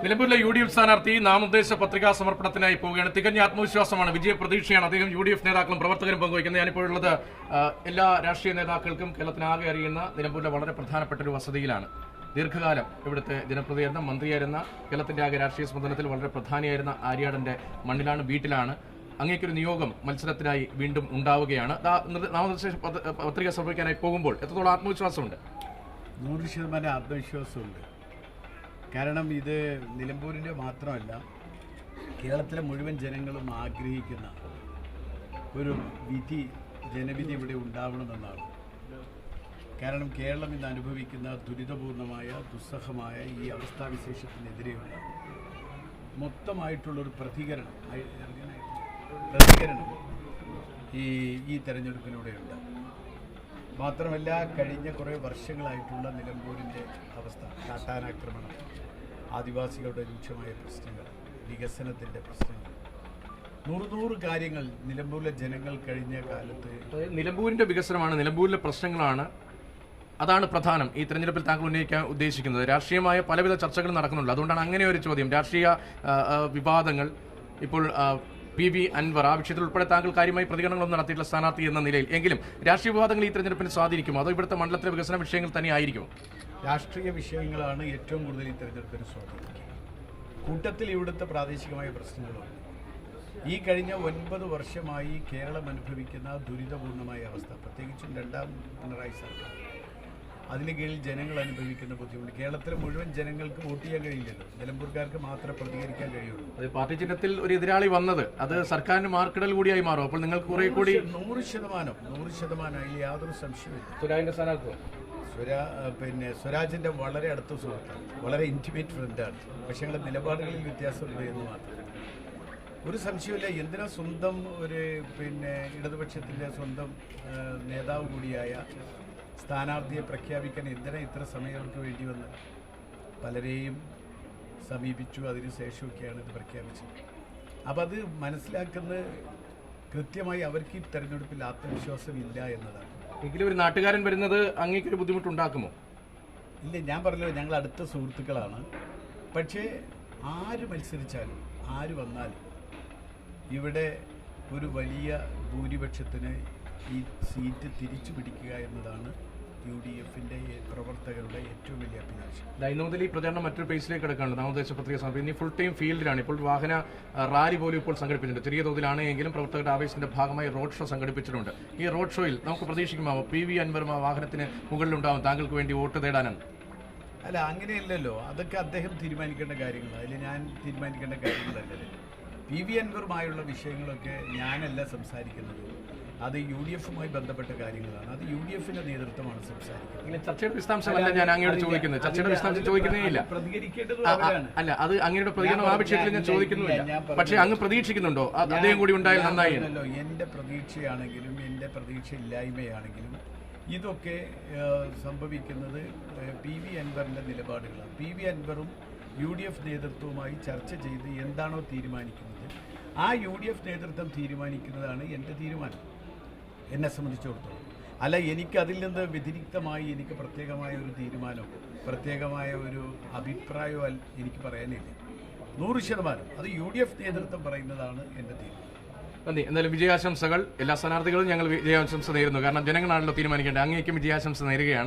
നിലമ്പൂരിലെ UDF സ്ഥാനാർത്ഥി നാമനിർദ്ദേശ പത്രികാ സമർപ്പണത്തിനായി പോവുകയാണ്. തികഞ്ഞ ആത്മവിശ്വാസമാണ്, വിജയപ്രതീക്ഷയാണ് അദ്ദേഹം UDF നേതാക്കളും പ്രവർത്തകരും പങ്കുവയ്ക്കുന്നത്. ഞാനിപ്പോഴുള്ളത് എല്ലാ രാഷ്ട്രീയ നേതാക്കൾക്കും കേരളത്തിനാകെ അറിയുന്ന നിലമ്പൂരിലെ വളരെ പ്രധാനപ്പെട്ട ഒരു വസതിയിലാണ്. ദീർഘകാലം ഇവിടുത്തെ ജനപ്രതിയായിരുന്ന മന്ത്രിയായിരുന്ന കേരളത്തിന്റെ ആകെ രാഷ്ട്രീയ സ്പന്ദനത്തിൽ വളരെ പ്രധാനിയായിരുന്ന ആര്യാടന്റെ മണ്ണിലാണ്, വീട്ടിലാണ്. അങ്ങേക്കൊരു നിയോഗം മത്സരത്തിനായി വീണ്ടും ഉണ്ടാവുകയാണ്. നാമനിർദ്ദേശ പത്രിക സമർപ്പിക്കാനായി പോകുമ്പോൾ എത്രത്തോളം ആത്മവിശ്വാസമുണ്ട്? 100% ആത്മവിശ്വാസമുണ്ട്. കാരണം ഇത് നിലമ്പൂരിൻ്റെ മാത്രമല്ല, കേരളത്തിലെ മുഴുവൻ ജനങ്ങളും ആഗ്രഹിക്കുന്ന ഒരു ജനവിധി ഇവിടെ ഉണ്ടാവണമെന്നാണ്. കാരണം കേരളം ഇന്ന് അനുഭവിക്കുന്ന ദുരിതപൂർണമായ ദുസ്സഹമായ ഈ അവസ്ഥാവിശേഷത്തിനെതിരെയുള്ള മൊത്തമായിട്ടുള്ളൊരു പ്രതികരണം ഈ തെരഞ്ഞെടുപ്പിലൂടെയുണ്ട്. മാത്രമല്ല, കഴിഞ്ഞ കുറേ വർഷങ്ങളായിട്ടുള്ള നിലമ്പൂരിൻ്റെ അവസ്ഥ, കാട്ടാനാക്രമണം, ആദിവാസികളുടെ രൂക്ഷമായ പ്രശ്നങ്ങൾ, വികസനത്തിൻ്റെ പ്രശ്നങ്ങൾ, നൂറ് കാര്യങ്ങൾ നിലമ്പൂരിലെ ജനങ്ങൾ കഴിഞ്ഞ കാലത്ത്. നിലമ്പൂരിൻ്റെ വികസനമാണ്, നിലമ്പൂരിലെ പ്രശ്നങ്ങളാണ്, അതാണ് പ്രധാനം ഈ തെരഞ്ഞെടുപ്പിൽ താങ്കൾ ഉന്നയിക്കാൻ ഉദ്ദേശിക്കുന്നത്. രാഷ്ട്രീയമായ പലവിധ ചർച്ചകൾ നടക്കുന്നുണ്ട്. അതുകൊണ്ടാണ് അങ്ങനെ ഒരു ചോദ്യം. രാഷ്ട്രീയ വിവാദങ്ങൾ ഇപ്പോൾ PV അൻവർ ആ വിഷയത്തിൽ ഉൾപ്പെടെ താങ്കൾ കാര്യമായി പ്രതികരണങ്ങളൊന്നും നടത്തിയിട്ടുള്ള സ്ഥാനാർത്ഥി എന്ന നിലയിൽ എങ്കിലും രാഷ്ട്രീയ വിവാദങ്ങൾ ഈ തെരഞ്ഞെടുപ്പിനെ സ്വാധീനിക്കുമോ, അതോ ഇവിടുത്തെ മണ്ഡലത്തിലെ വികസന വിഷയങ്ങൾ തന്നെ ആയിരിക്കും? രാഷ്ട്രീയ വിഷയങ്ങളാണ് ഏറ്റവും കൂടുതൽ ഈ തെരഞ്ഞെടുപ്പിനെ സ്വാധീനിക്കുക. കൂട്ടത്തിൽ ഇവിടുത്തെ പ്രാദേശികമായ പ്രശ്നങ്ങളുണ്ട്. ഈ കഴിഞ്ഞ 9 വർഷമായി കേരളം അനുഭവിക്കുന്ന ദുരിതപൂർണമായ അവസ്ഥ, പ്രത്യേകിച്ചും രണ്ടാം പിണറായി സർക്കാർ, അതിന് കീഴിൽ ജനങ്ങൾ അനുഭവിക്കുന്ന ബുദ്ധിമുട്ട്, കേരളത്തിലെ മുഴുവൻ ജനങ്ങൾക്ക് വോട്ട് ചെയ്യാൻ കഴിയില്ലല്ലോ, നിലമ്പൂർക്കാർക്ക് മാത്രമേ പ്രതികരിക്കാൻ കഴിയുള്ളൂ. അത് പാർട്ടി ചിഹ്നത്തിൽ ഒരു എതിരാളി വന്നത് അത് സർക്കാരിന് മാർക്കിടൽ കൂടിയായി മാറും. അപ്പോൾ നിങ്ങൾക്ക് കുറെ കൂടി 100% അതിൽ യാതൊരു സംശയമില്ല. സുരാജിന്റെ സ്ഥാനാർത്ഥി സ്വരാജിന്റെ വളരെ അടുത്ത സുഹൃത്താണ്, വളരെ ഇന്റിമേറ്റ് ഫ്രണ്ടാണ്. പക്ഷേ ഞങ്ങളുടെ നിലപാടുകളിൽ വ്യത്യാസമുണ്ട് എന്ന് മാത്രം. ഒരു സംശയമില്ല. എന്തിനാ സ്വന്തം ഒരു ഇടതുപക്ഷത്തിന്റെ സ്വന്തം നേതാവ് കൂടിയായ സ്ഥാനാർത്ഥിയെ പ്രഖ്യാപിക്കാൻ എന്തിനാ ഇത്ര സമയം അവർക്ക് വേണ്ടി വന്ന്? പലരെയും സമീപിച്ചു, അതിനുശേഷമൊക്കെയാണ് ഇത് പ്രഖ്യാപിച്ചത്. അപ്പം അത് മനസ്സിലാക്കുന്നത് കൃത്യമായി അവർക്ക് ഈ തെരഞ്ഞെടുപ്പിൽ ആത്മവിശ്വാസമില്ല എന്നതാണ്. എങ്കിലും ഒരു നാട്ടുകാരൻ വരുന്നത് അങ്ങേക്കൊരു ബുദ്ധിമുട്ടുണ്ടാക്കുമോ? ഇല്ല, ഞാൻ പറഞ്ഞല്ലോ, ഞങ്ങൾ അടുത്ത സുഹൃത്തുക്കളാണ്. പക്ഷേ ആര് മത്സരിച്ചാലും ആര് വന്നാലും ഇവിടെ ഒരു വലിയ ഭൂരിപക്ഷത്തിന് ഈ സീറ്റ് തിരിച്ചു പിടിക്കുക എന്നതാണ് UDFന്റെ പ്രവർത്തകരുടെ ഏറ്റവും വലിയ അഭിലാഷം. ഇന്നു മുതൽ ഈ പ്രചാരണം മറ്റൊരു പേസിലേക്ക് കിടക്കാനുണ്ട്. നാമനിർദ്ദേശ പത്രിക സമർപ്പിക്കും. ഇനി ഫുൾ ടൈം ഫീൽഡിലാണ്. ഇപ്പോൾ വാഹന റാലി പോലും ഇപ്പോൾ സംഘടിപ്പിച്ചിട്ടുണ്ട്. ചെറിയ തോതിലാണ് എങ്കിലും പ്രവർത്തകരുടെ ആവേശത്തിന്റെ ഭാഗമായി റോഡ് ഷോ സംഘടിപ്പിച്ചിട്ടുണ്ട്. ഈ റോഡ് ഷോയിൽ നമുക്ക് പ്രതീക്ഷിക്കുമാവോ PV അൻവറും ആ വാഹനത്തിന് മുകളിലുണ്ടാവും താങ്കൾക്ക് വേണ്ടി വോട്ട് തേടാനാണ്? അല്ല, അങ്ങനെയല്ലല്ലോ. അതൊക്കെ അദ്ദേഹം തീരുമാനിക്കേണ്ട കാര്യങ്ങളാണ്. അതിൽ ഞാൻ തീരുമാനിക്കേണ്ട കാര്യങ്ങളല്ലല്ലോ. PV അൻവറുമായുള്ള വിഷയങ്ങളൊക്കെ ഞാനല്ല സംസാരിക്കുന്നത്. അത് UDFുമായി ബന്ധപ്പെട്ട കാര്യങ്ങളാണ്. അത് UDFന്റെ നേതൃത്വമാണ് സംസാരിക്കുന്നത്. ചർച്ചയുടെ വിശദാംശമല്ല ഞാൻ അങ്ങോട്ട് ചോദിക്കുന്നത്. ചർച്ചയുടെ വിശദാംശം ചോദിക്കുന്നേയില്ല. അല്ല, അത് അങ്ങയുടെ പ്രതികരണം ആ വിഷയത്തിൽ ഞാൻ ചോദിക്കുന്നില്ല. പക്ഷേ അങ്ങ് പ്രതീക്ഷിക്കുന്നുണ്ടോ അദ്ദേഹം കൂടി ഉണ്ടായാൽ നന്നായി? എന്റെ പ്രതീക്ഷയാണെങ്കിലും എന്റെ പ്രതീക്ഷ ഇല്ലായ്മയാണെങ്കിലും ഇതൊക്കെ സംഭവിക്കുന്നത് PV അൻവറിന്റെ നിലപാടുകളാണ്. PV അൻവറും UDF നേതൃത്വവുമായി ചർച്ച ചെയ്ത് എന്താണോ തീരുമാനിക്കുന്നത് ആ UDF നേതൃത്വം തീരുമാനിക്കുന്നതാണ് എൻ്റെ തീരുമാനം, എന്നെ സംബന്ധിച്ചിടത്തോളം. അല്ല, എനിക്കതിൽ നിന്ന് വ്യതിരിക്തമായി എനിക്ക് പ്രത്യേകമായ ഒരു തീരുമാനമോ പ്രത്യേകമായ ഒരു അഭിപ്രായമോ എനിക്ക് പറയാനില്ല. 100% അത് UDF നേതൃത്വം പറയുന്നതാണ് എൻ്റെ തീരുമാനം. നന്ദി. എന്തായാലും വിജയാശംസകൾ. എല്ലാ സ്ഥാനാർത്ഥികളും ഞങ്ങൾ വിജയാശംസ നേരുന്നു. കാരണം ജനങ്ങളാണല്ലോ തീരുമാനിക്കേണ്ടത്. അങ്ങേക്കും വിജയാശംസ നേരുകയാണ്.